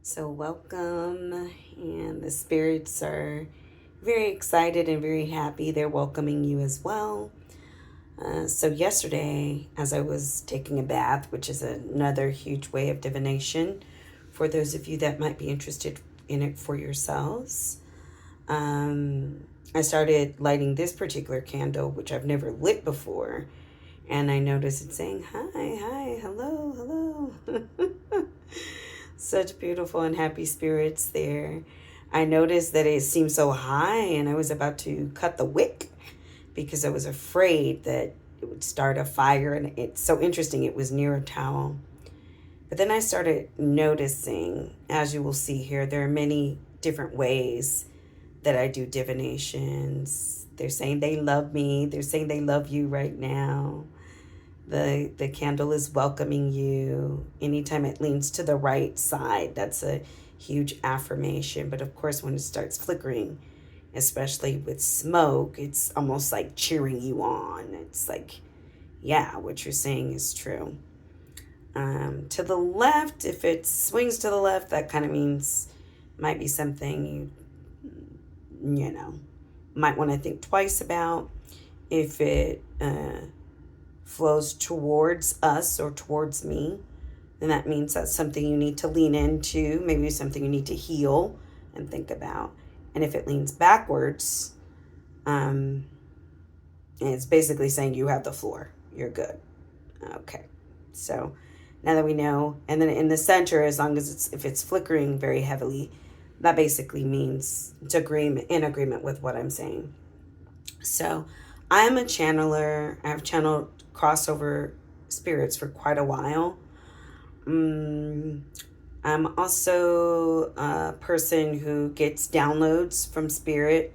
So, welcome, and the spirits are very excited and very happy. They're welcoming you as well. So, yesterday, as I was taking a bath, which is another huge way of divination for those of you that might be interested in it for yourselves, I started lighting this particular candle, which I've never lit before. And I noticed it saying, hi, hello, hello. Such beautiful and happy spirits there. I noticed that it seemed so high, and I was about to cut the wick because I was afraid that it would start a fire. And it's so interesting, it was near a towel. But then I started noticing, as you will see here, there are many different ways that I do divinations. They're saying they love me. They're saying they love you right now. The candle is welcoming you. Anytime it leans to the right side, that's a huge affirmation. But of course, when it starts flickering, especially with smoke, it's almost like cheering you on. It's like, yeah, what you're saying is true. To the left, if it swings to the left, that kind of means might be something you might want to think twice about. If it flows towards us or towards me, then that means that's something you need to lean into, maybe something you need to heal and think about. And if it leans backwards, it's basically saying you have the floor, you're good. Okay, so now that we know, and then in the center, as long as if it's flickering very heavily, that basically means it's in agreement with what I'm saying. So I am a channeler. I've channeled crossover spirits for quite a while. I'm also a person who gets downloads from spirit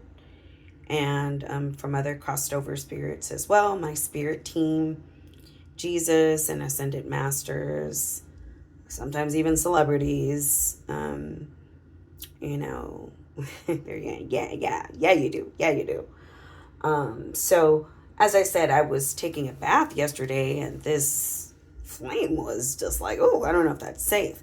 and from other crossed over spirits as well. My spirit team, Jesus and Ascended Masters, sometimes even celebrities. Yeah, you do. So as I said, I was taking a bath yesterday, and this flame was just like, oh, I don't know if that's safe.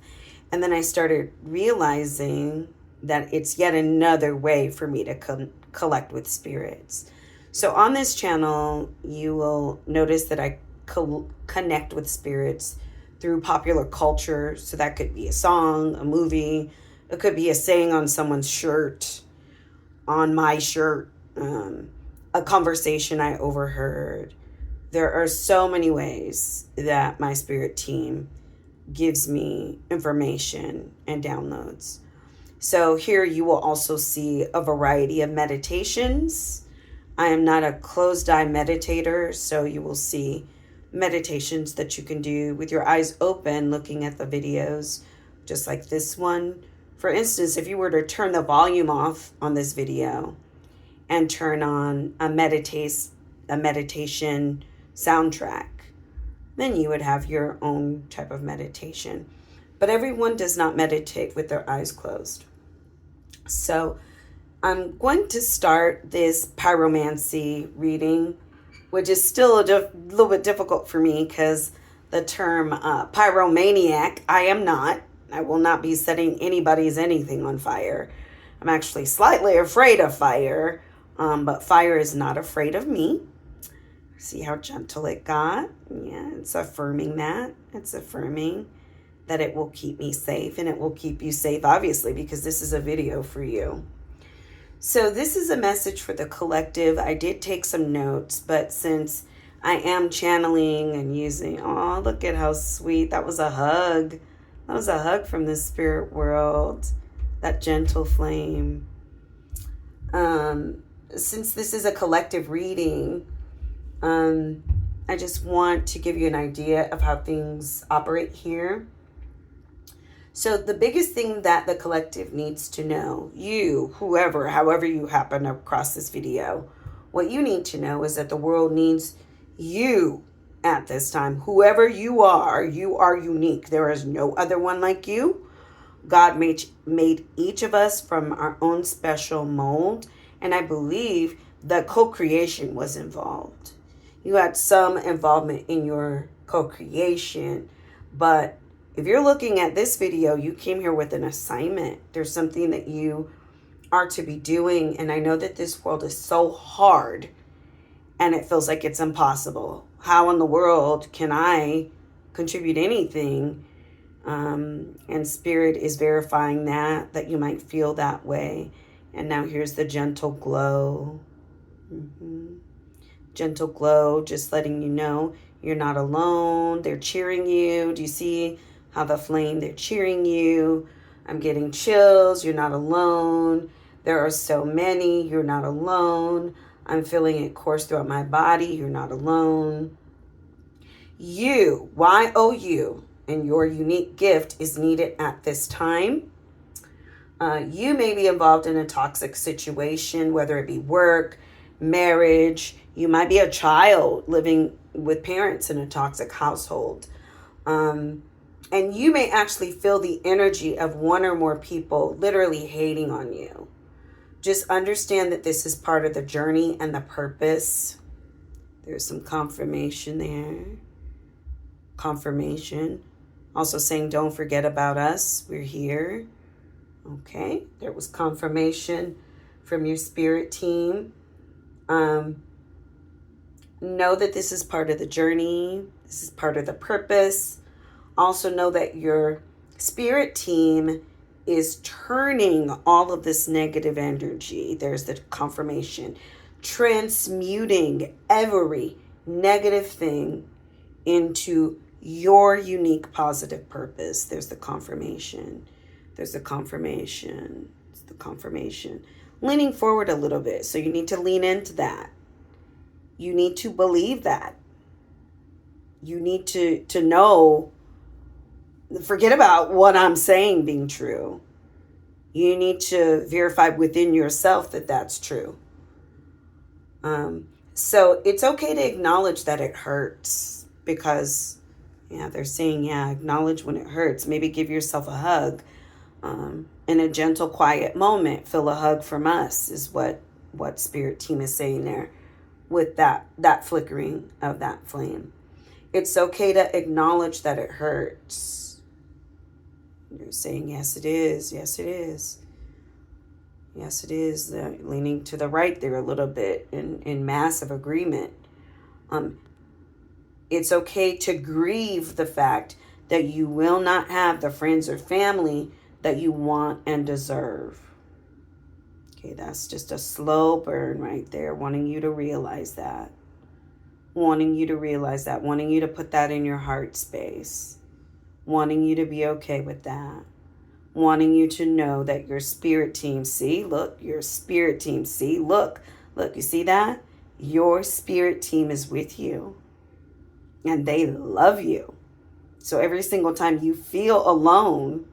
And then I started realizing that it's yet another way for me to collect with spirits. So on this channel, you will notice that I connect with spirits through popular culture. So that could be a song, a movie. It could be a saying on someone's shirt, on my shirt, a conversation I overheard. There are so many ways that my spirit team gives me information and downloads. So here you will also see a variety of meditations. I am not a closed eye meditator, so you will see meditations that you can do with your eyes open, looking at the videos, just like this one. For instance, if you were to turn the volume off on this video and turn on a meditation soundtrack, then you would have your own type of meditation. But everyone does not meditate with their eyes closed. So I'm going to start this pyromancy reading, which is still a little bit difficult for me because the term pyromaniac, I am not. I will not be setting anybody's anything on fire. I'm actually slightly afraid of fire, but fire is not afraid of me. See how gentle it got? Yeah, it's affirming that. It's affirming that it will keep me safe, and it will keep you safe, obviously, because this is a video for you. So this is a message for the collective. I did take some notes, but since I am channeling and using, oh, look at how sweet. That was a hug. That was a hug from the spirit world, that gentle flame. Since this is a collective reading, I just want to give you an idea of how things operate here. So the biggest thing that the collective needs to know, you, whoever, however you happen across this video, what you need to know is that the world needs you at this time. Whoever you are unique. There is no other one like you. God made each of us from our own special mold. And I believe that co-creation was involved. You had some involvement in your co-creation, but if you're looking at this video, you came here with an assignment. There's something that you are to be doing. And I know that this world is so hard and it feels like it's impossible. How in the world can I contribute anything? And Spirit is verifying that you might feel that way. And now here's the gentle glow. Gentle glow, just letting you know you're not alone. They're cheering you. Do you see how the flame, they're cheering you? I'm getting chills. You're not alone. There are so many. You're not alone. I'm feeling it course throughout my body. You're not alone. You, Y-O-U, and your unique gift is needed at this time. You may be involved in a toxic situation, whether it be work, marriage. You might be a child living with parents in a toxic household. And you may actually feel the energy of one or more people literally hating on you. Just understand that this is part of the journey and the purpose. There's some confirmation there. Confirmation. Also saying, don't forget about us. We're here. Okay. There was confirmation from your spirit team. Know that this is part of the journey. This is part of the purpose. Also know that your spirit team is turning all of this negative energy. There's the confirmation. Transmuting every negative thing into your unique positive purpose. There's the confirmation. There's the confirmation. It's the confirmation. Leaning forward a little bit. So you need to lean into that. You need to believe that. You need to know. Forget about what I'm saying being true. You need to verify within yourself that that's true. So it's okay to acknowledge that it hurts because, they're saying, acknowledge when it hurts. Maybe give yourself a hug in a gentle, quiet moment. Feel a hug from us is what Spirit Team is saying there with that flickering of that flame. It's okay to acknowledge that it hurts. You're saying, yes, it is. Yes, it is. Yes, it is. Leaning to the right there a little bit in massive agreement. It's okay to grieve the fact that you will not have the friends or family that you want and deserve. Okay, that's just a slow burn right there. Wanting you to realize that. Wanting you to realize that. Wanting you to put that in your heart space. Wanting you to be okay with that. Wanting you to know that your spirit team, your spirit team, look, you see that? Your spirit team is with you and they love you. So every single time you feel alone,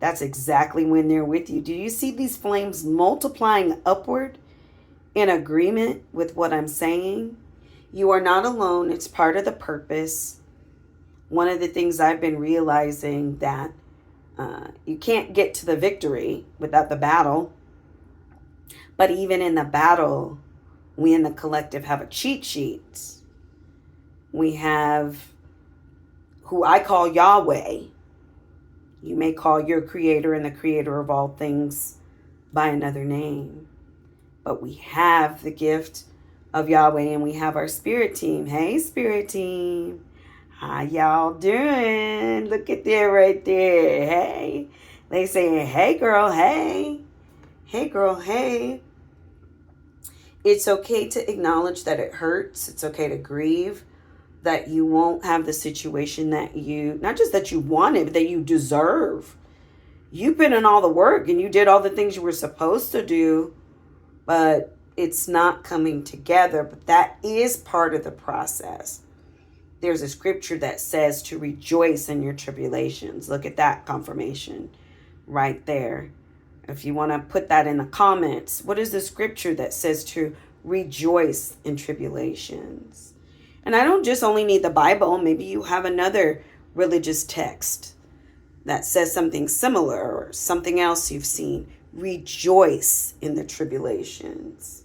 that's exactly when they're with you. Do you see these flames multiplying upward in agreement with what I'm saying? You are not alone. It's part of the purpose. One of the things I've been realizing that you can't get to the victory without the battle. But even in the battle, we in the collective have a cheat sheet. We have who I call Yahweh. You may call your creator and the creator of all things by another name. But we have the gift of Yahweh and we have our spirit team. Hey, spirit team. How y'all doing? Look at that right there. Hey. They saying, hey, girl, hey. Hey, girl, hey. It's okay to acknowledge that it hurts. It's okay to grieve that you won't have the situation that not just that you wanted, but that you deserve. You put in all the work and you did all the things you were supposed to do, but it's not coming together. But that is part of the process. There's a scripture that says to rejoice in your tribulations. Look at that confirmation right there. If you want to put that in the comments, what is the scripture that says to rejoice in tribulations? And I don't just only need the Bible. Maybe you have another religious text that says something similar or something else you've seen. Rejoice in the tribulations.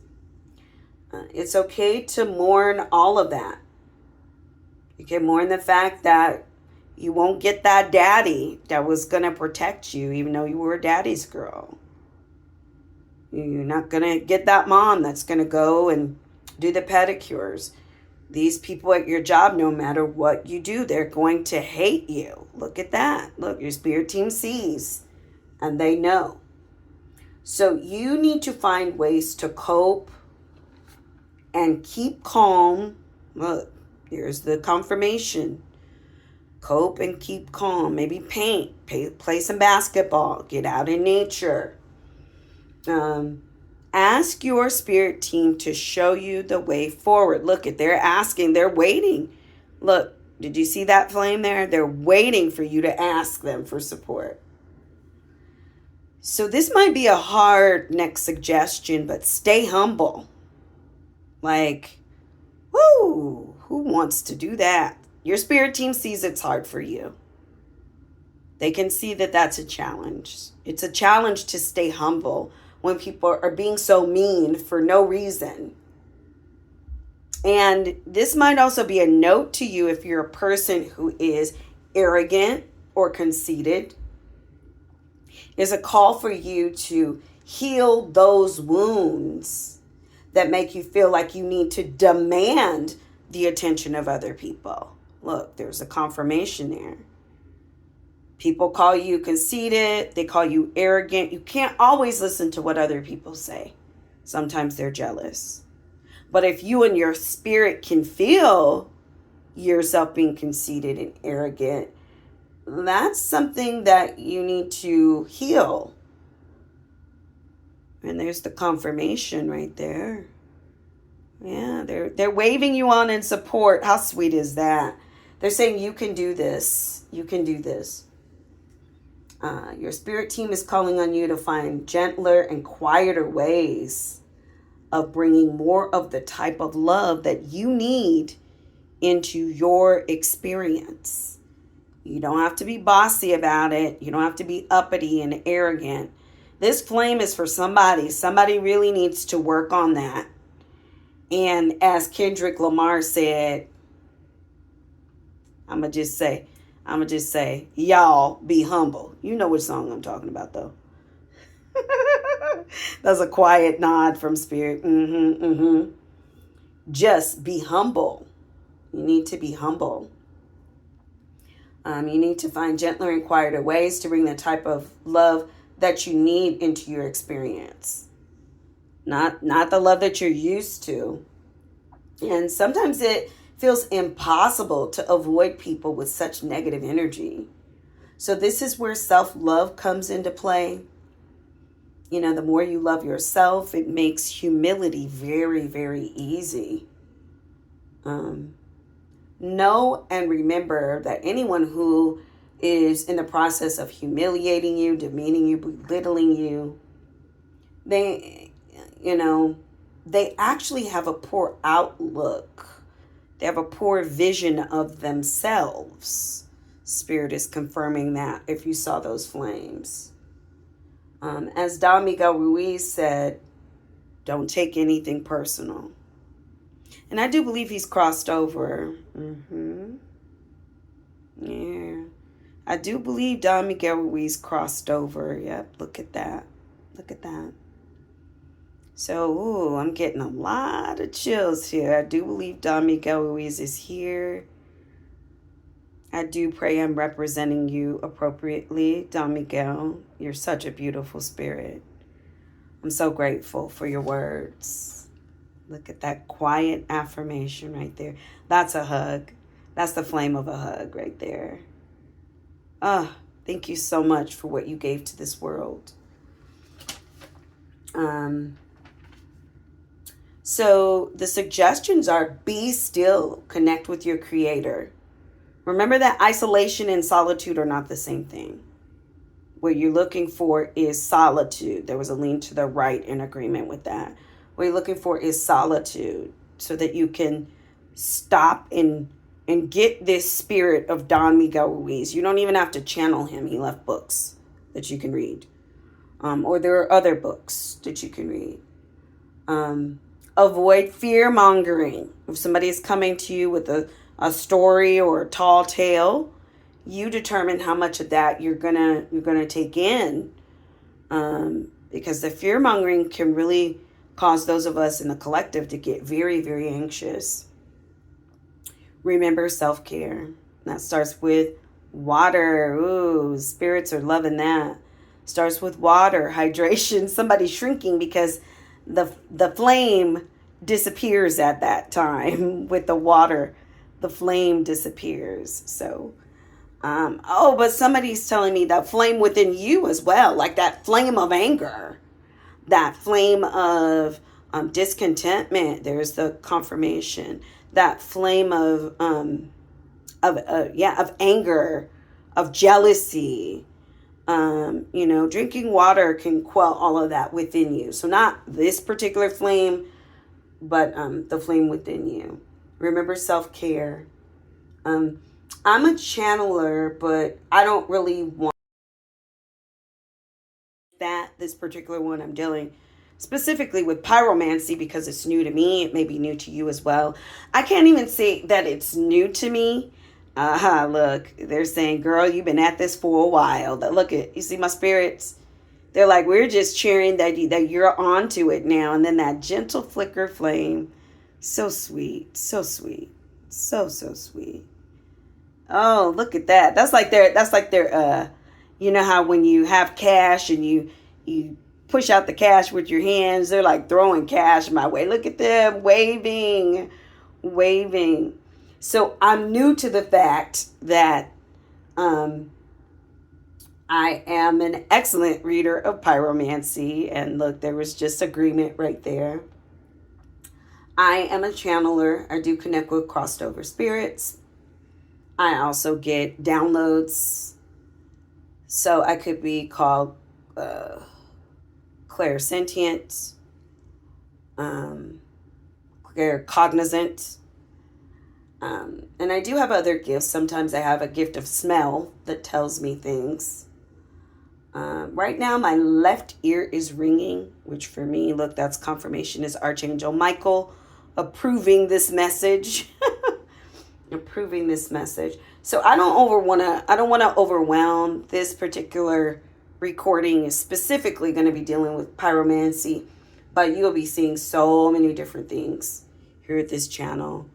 It's okay to mourn all of that. You can mourn the fact that You won't get that daddy that was going to protect you, even though you were a daddy's girl. You're not going to get that mom that's going to go and do the pedicures. These people at your job, no matter what you do, they're going to hate you. Look at that. Look, your spirit team sees and they know. So you need to find ways to cope and keep calm. Look, here's the confirmation. Cope and keep calm. Maybe paint, play some basketball, get out in nature. Ask your spirit team to show you the way forward. Look, they're asking, they're waiting. Look, did you see that flame there? They're waiting for you to ask them for support. So this might be a hard next suggestion, but stay humble. Like, woo, who wants to do that? Your spirit team sees it's hard for you. They can see that that's a challenge. It's a challenge to stay humble when people are being so mean for no reason. And this might also be a note to you if you're a person who is arrogant or conceited. It's a call for you to heal those wounds that make you feel like you need to demand the attention of other people. Look, there's a confirmation there. People call you conceited. They call you arrogant. You can't always listen to what other people say. Sometimes they're jealous. But if you and your spirit can feel yourself being conceited and arrogant, that's something that you need to heal. And there's the confirmation right there. Yeah, they're waving you on in support. How sweet is that? They're saying you can do this. You can do this. Your spirit team is calling on you to find gentler and quieter ways of bringing more of the type of love that you need into your experience. You don't have to be bossy about it. You don't have to be uppity and arrogant. This flame is for somebody. Somebody really needs to work on that. And as Kendrick Lamar said, I'm going to just say, y'all be humble. You know which song I'm talking about, though. That's a quiet nod from Spirit. Just be humble. You need to be humble. You need to find gentler and quieter ways to bring the type of love that you need into your experience. Not the love that you're used to. And sometimes it feels impossible to avoid people with such negative energy. So this is where self-love comes into play. You know, the more you love yourself, it makes humility very, very easy. Know and remember that anyone who is in the process of humiliating you, demeaning you, belittling you, they actually have a poor outlook. They have a poor vision of themselves. Spirit is confirming that if you saw those flames. As Don Miguel Ruiz said, don't take anything personal. And I do believe he's crossed over. Yeah. I do believe Don Miguel Ruiz crossed over. Yep, look at that. Look at that. So, I'm getting a lot of chills here. I do believe Don Miguel Ruiz is here. I do pray I'm representing you appropriately, Don Miguel. You're such a beautiful spirit. I'm so grateful for your words. Look at that quiet affirmation right there. That's a hug. That's the flame of a hug right there. Thank you so much for what you gave to this world. So the suggestions are be still, connect with your creator. Remember that isolation and solitude are not the same thing. What you're looking for is solitude. There was a lean to the right in agreement with that. What you're looking for is solitude so that you can stop and get this spirit of Don Miguel Ruiz. You don't even have to channel him. He left books that you can read. Or there are other books that you can read. Avoid fear-mongering. If somebody is coming to you with a story or a tall tale, you determine how much of that you're gonna take in, because the fear mongering can really cause those of us in the collective to get very, very anxious. Remember self-care. That starts with water. Ooh, spirits are loving that. Starts with water, hydration. Somebody's shrinking because the flame disappears at that time with the water. The flame disappears. So, but somebody's telling me that flame within you as well, like that flame of anger, that flame of discontentment. There's the confirmation. That flame of anger, of jealousy. Drinking water can quell all of that within you. So not this particular flame, but the flame within you. Remember self-care. I'm a channeler, but I don't really want that. This particular one I'm dealing specifically with pyromancy because it's new to me. It may be new to you as well. I can't even say that it's new to me. Look, they're saying, girl, you've been at this for a while. Look at, you see my spirits? They're like, we're just cheering that you're onto it now. And then that gentle flicker flame. So sweet, so sweet, so sweet. Oh, look at that. That's like their you know how when you have cash and you push out the cash with your hands, they're like throwing cash my way. Look at them waving. So I'm new to the fact that I am an excellent reader of pyromancy. And look, there was just agreement right there. I am a channeler. I do connect with crossed over spirits. I also get downloads. So I could be called clairsentient, claircognizant. And I do have other gifts. Sometimes I have a gift of smell that tells me things. Right now, my left ear is ringing, which for me, look, that's confirmation, is Archangel Michael approving this message. Approving this message. So I don't want to overwhelm. This particular recording is specifically going to be dealing with pyromancy, but you'll be seeing so many different things here at this channel.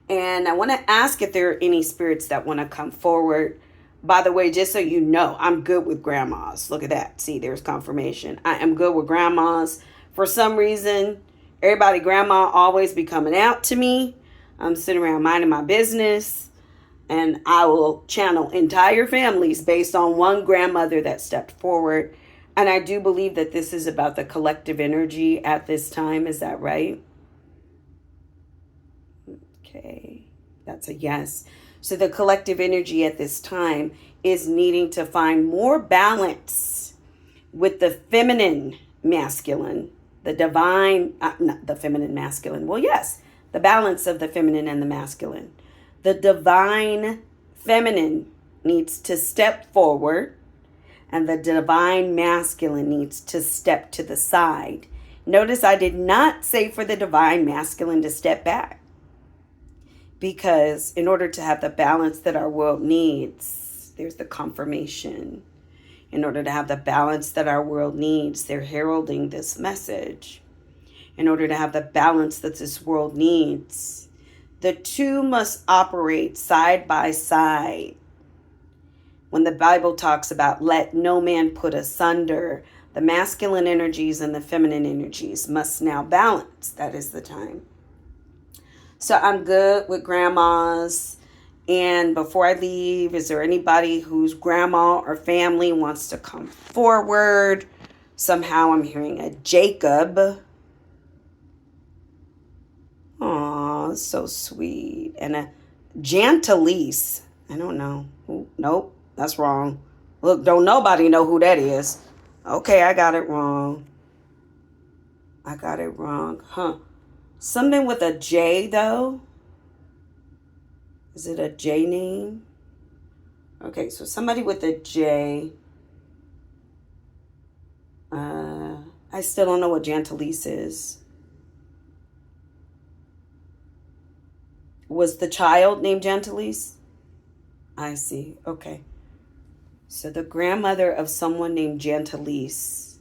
And I want to ask if there are any spirits that want to come forward. By the way, just so you know, I'm good with grandmas. Look at that. See, there's confirmation. I am good with grandmas. For some reason, everybody grandma always be coming out to me. I'm sitting around minding my business, and I will channel entire families based on one grandmother that stepped forward. And I do believe that this is about the collective energy at this time. Is that right? Okay, that's a yes. So the collective energy at this time is needing to find more balance with the feminine masculine, the divine, not the feminine masculine. Well, yes, the balance of the feminine and the masculine. The divine feminine needs to step forward, and the divine masculine needs to step to the side. Notice I did not say for the divine masculine to step back, because in order to have the balance that our world needs, there's the confirmation. In order to have the balance that our world needs, they're heralding this message. In order to have the balance that this world needs, the two must operate side by side. When the Bible talks about let no man put asunder, the masculine energies and the feminine energies must now balance. That is the time. So I'm good with grandmas. And before I leave, is there anybody whose grandma or family wants to come forward? Somehow I'm hearing a Jacob. Aw, so sweet. And a Jantalise. I don't know. Nope, that's wrong. Look, don't nobody know who that is. Okay, I got it wrong. Huh. Something with a J, though. Is it a J name? Okay, so somebody with a J. I still don't know what Jantalise is. Was the child named Jantalise? I see. Okay. So the grandmother of someone named Gentilise.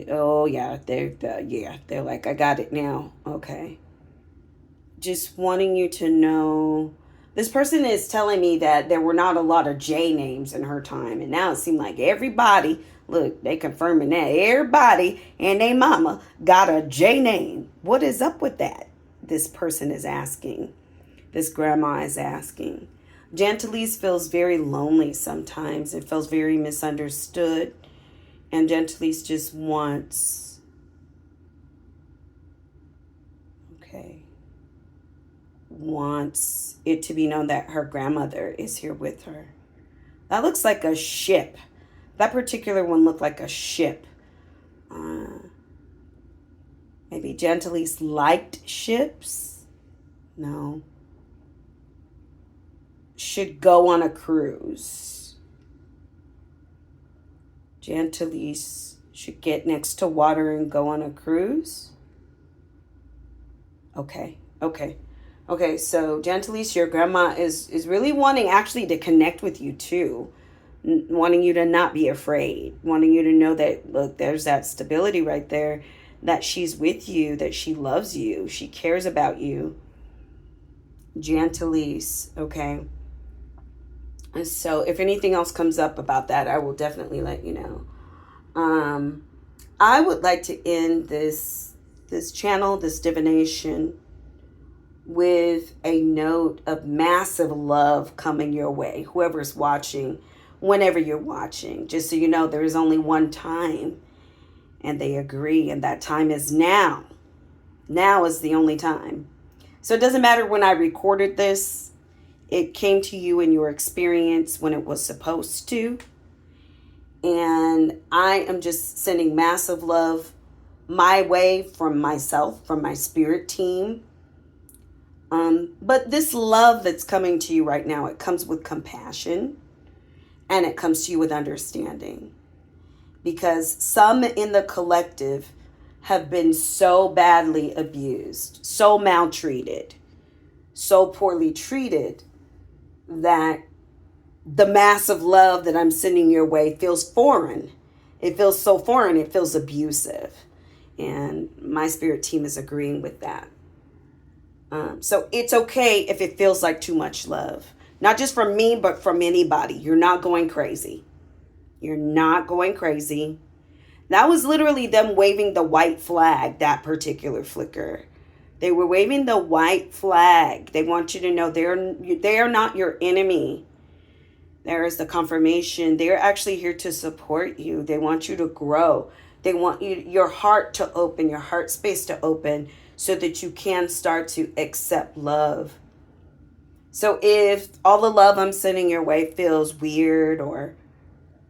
Oh yeah, they're like, I got it now. Okay. Just wanting you to know, this person is telling me that there were not a lot of J names in her time, and now it seemed like everybody, look, they confirming that everybody and their mama got a J name. What is up with that? This person is asking. This grandma is asking. Gentilise feels very lonely sometimes. It feels very misunderstood. And Gentilise just wants it to be known that her grandmother is here with her. That looks like a ship. That particular one looked like a ship. Maybe Gentilise liked ships? No. Should go on a cruise. Gentilise should get next to water and go on a cruise? Okay. So Gentilise, your grandma is really wanting actually to connect with you too. Wanting you to not be afraid. Wanting you to know that, look, there's that stability right there. That she's with you. That she loves you. She cares about you. Gentilise, okay. And so if anything else comes up about that, I will definitely let you know. I would like to end this channel, this divination, with a note of massive love coming your way. Whoever's watching, whenever you're watching, just so you know, there is only one time, and they agree, and that time is now. Now is the only time. So it doesn't matter when I recorded this. It came to you in your experience when it was supposed to. And I am just sending massive love my way from myself, from my spirit team. But this love that's coming to you right now, it comes with compassion and it comes to you with understanding. Because some in the collective have been so badly abused, so maltreated, so poorly treated that the massive love that I'm sending your way feels foreign. It feels so foreign, it feels abusive. And my spirit team is agreeing with that. So it's okay if it feels like too much love. Not just from me, but from anybody. You're not going crazy. You're not going crazy. That was literally them waving the white flag, that particular flicker. They were waving the white flag. They want you to know they are not your enemy. There is the confirmation. They're actually here to support you. They want you to grow. They want your heart to open, your heart space to open, so that you can start to accept love. So if all the love I'm sending your way feels weird, or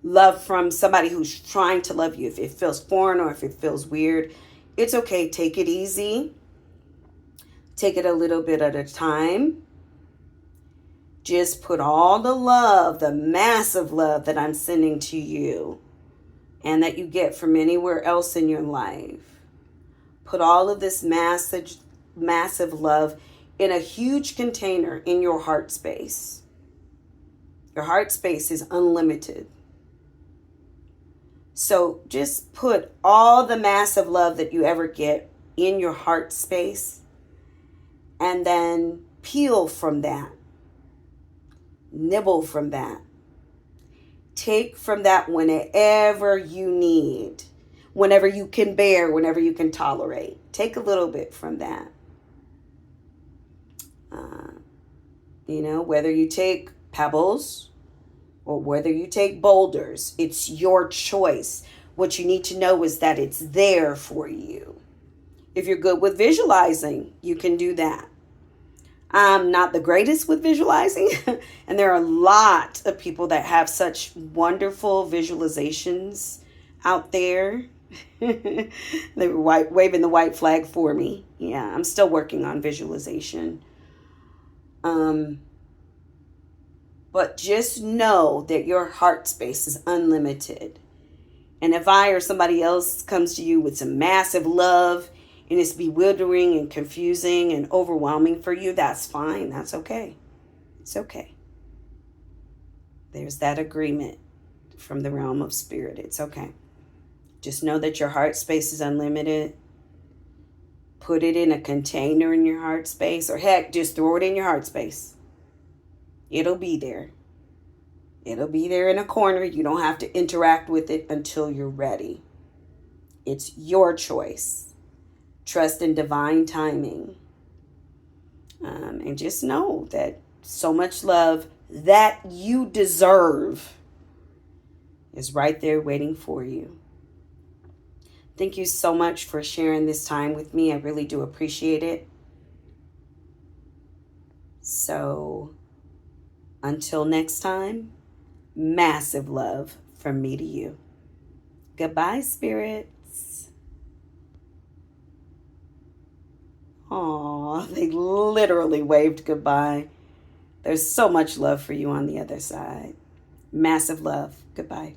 love from somebody who's trying to love you, if it feels foreign or if it feels weird, it's okay. Take it easy. Take it a little bit at a time. Just put all the love, the massive love that I'm sending to you and that you get from anywhere else in your life. Put all of this massive love in a huge container in your heart space. Your heart space is unlimited. So just put all the massive love that you ever get in your heart space, and then peel from that. Nibble from that. Take from that whenever you need, whenever you can bear, whenever you can tolerate. Take a little bit from that. Whether you take pebbles or whether you take boulders, it's your choice. What you need to know is that it's there for you. If you're good with visualizing, you can do that. I'm not the greatest with visualizing, and there are a lot of people that have such wonderful visualizations out there. They were waving the white flag for me. Yeah, I'm still working on visualization. But just know that your heart space is unlimited. And if I or somebody else comes to you with some massive love and it's bewildering and confusing and overwhelming for you, that's fine. That's okay. It's okay. There's that agreement from the realm of spirit. It's okay. Just know that your heart space is unlimited. Put it in a container in your heart space, or heck, just throw it in your heart space. It'll be there. It'll be there in a corner. You don't have to interact with it until you're ready. It's your choice. Trust in divine timing. And just know that so much love that you deserve is right there waiting for you. Thank you so much for sharing this time with me. I really do appreciate it. So, until next time, massive love from me to you. Goodbye, spirits. Aw, they literally waved goodbye. There's so much love for you on the other side. Massive love. Goodbye.